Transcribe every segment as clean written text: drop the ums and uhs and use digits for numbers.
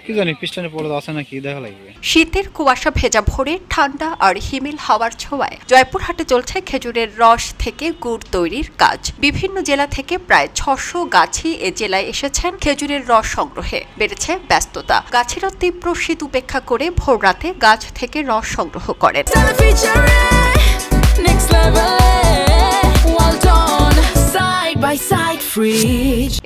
কি জানি পিস্টনে পড়ে আছে নাকি দেখা লাগবে। শীতের কুয়াশা ভেজা ভোরে ঠান্ডা আর হিমেল হাওয়ার ছোঁয়ায় জয়পুরহাটে চলছে খেজুরের রস থেকে গুড় তৈরির কাজ। বিভিন্ন জেলা থেকে প্রায় 600 গাছি এ জেলায় এসেছেন খেজুরের রস সংগ্রহে। বেড়েছে ব্যস্ততা। গাছিরা তীব্র শীত উপেক্ষা করে ভোর রাতে গাছ থেকে রস সংগ্রহ করেন।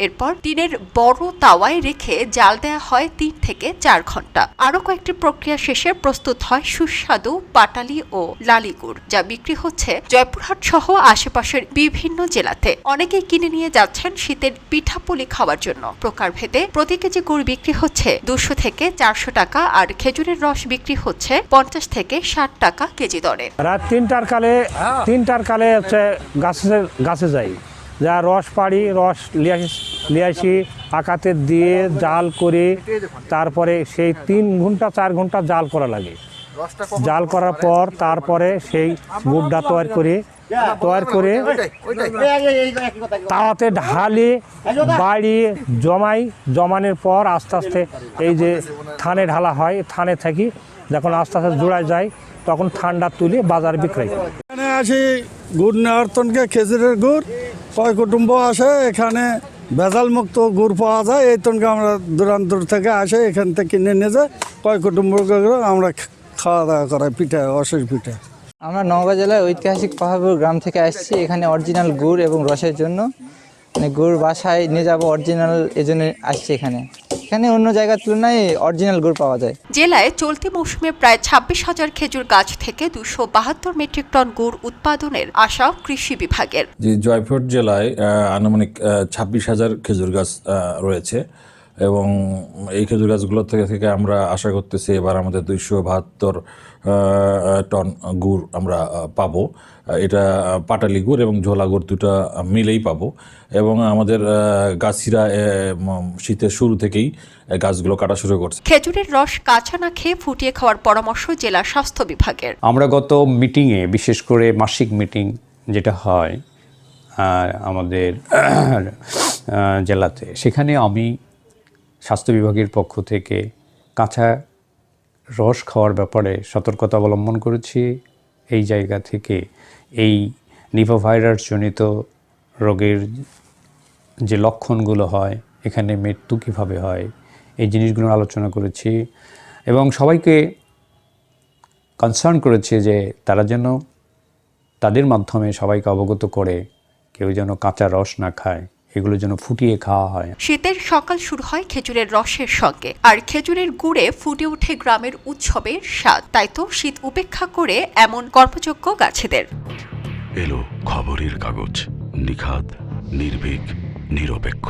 এরপর টিনের বড় তাওয়ায় রেখে জাল দেয়া হয় 3 থেকে 4 ঘন্টা। আরো কয়েকটি প্রক্রিয়া শেষে প্রস্তুত হয় সুস্বাদু পাটালি ও লালি গুড়, যা বিক্রি হচ্ছে জয়পুরহাট সহ আশেপাশের বিভিন্ন জেলাতে। অনেকেই কিনে নিয়ে যাচ্ছেন শীতের পিঠাপুলি খাওয়ার জন্য। প্রকারভেদে প্রতি কেজি গুড় বিক্রি হচ্ছে 200 থেকে 400 টাকা, আর খেজুরের রস বিক্রি হচ্ছে 50 থেকে 60 টাকা কেজি দরে। রাত 3টার কালে হচ্ছে গাছে যাই, যা রস পাড়ি, রস লিয়ে আসি আকাতে দিয়ে জাল করে, তারপরে সেই 3 ঘন্টা 4 ঘন্টা জাল করা লাগে। জাল করার পর তারপরে সেই গুড়টা তৈরি করে তাওয়াতে ঢালি বাড়িয়ে জমানোর পর আস্তে আস্তে এই যে থানে ঢালা হয়, থানে থাকি যখন আস্তে আস্তে জোড়ায় যায় তখন ঠান্ডা তুলে বাজারে বিক্রি করে। এখানে আসি গুড় নেওয়ার তনকে খেজুরের গুড়, কয় কুটুম্ব আসে, এখানে ভেজাল মুক্ত গুড় পাওয়া যায়। এই তনকে আমরা দূরান্তর থেকে আসে, এখান থেকে কিনে নিয়ে যাই, কয় কুটুম্ব আমরা খাওয়া দাওয়া করাই পিঠা, রসের পিঠা। আমরা নওগাঁ জেলার ঐতিহাসিক পাহাড়পুর গ্রাম থেকে আসছি। এখানে অরিজিনাল গুড় এবং রসের জন্য, মানে গুড় বাসায় নিয়ে যাবো অরিজিনাল, এজন্য আসছি এখানে। এখানে অন্য জায়গার তুলনায় অরিজিনাল গুড় পাওয়া যায়। জেলায় চলতি মৌসুমে প্রায় 26,000 খেজুর গাছ থেকে 272 মেট্রিক টন গুড় উৎপাদনের আশা কৃষি বিভাগের। যে জয়পুরহাট জেলায় আনুমানিক 26,000 খেজুর গাছ রয়েছে, এবং এই খেজুর গাছগুলো থেকে আমরা আশা করতেছি এবার আমাদের 272 টন গুড় আমরা পাবো। এটা পাটালি গুড় এবং ঝোলা গুড় দুটো মিলেই পাবো, এবং আমাদের গাছিরা শীতের শুরু থেকেই গাছগুলো কাটা শুরু করছে। খেজুরের রস কাঁচা না খেয়ে ফুটিয়ে খাওয়ার পরামর্শ জেলা স্বাস্থ্য বিভাগের। আমরা গত মিটিংয়ে, বিশেষ করে মাসিক মিটিং যেটা হয় আমাদের জেলাতে, সেখানে আমি স্বাস্থ্য বিভাগের পক্ষ থেকে কাঁচা রস খাওয়ার ব্যাপারে সতর্কতা অবলম্বন করেছি। এই জায়গা থেকে এই নিপোভাইরাস জনিত রোগের যে লক্ষণগুলো হয়, এখানে মৃত্যু কীভাবে হয়, এই জিনিসগুলো আলোচনা করেছি, এবং সবাইকে কনসার্ন করেছি যে তারা যেন তাদের মাধ্যমে সবাইকে অবগত করে কেউ যেন কাঁচা রস না খায়, এগুলো যেন ফুটিয়ে খাওয়া হয়। শীতের সকাল শুরু হয় খেজুরের রসের সঙ্গে, আর খেজুরের গুড়ে ফুটে ওঠে গ্রামের উৎসবের স্বাদ। তাই তো শীত উপেক্ষা করে এমন কর্মযোগ্য গাছেদের। এলো খবরের কাগজ, নিখাদ, নির্ভীক, নিরপেক্ষ।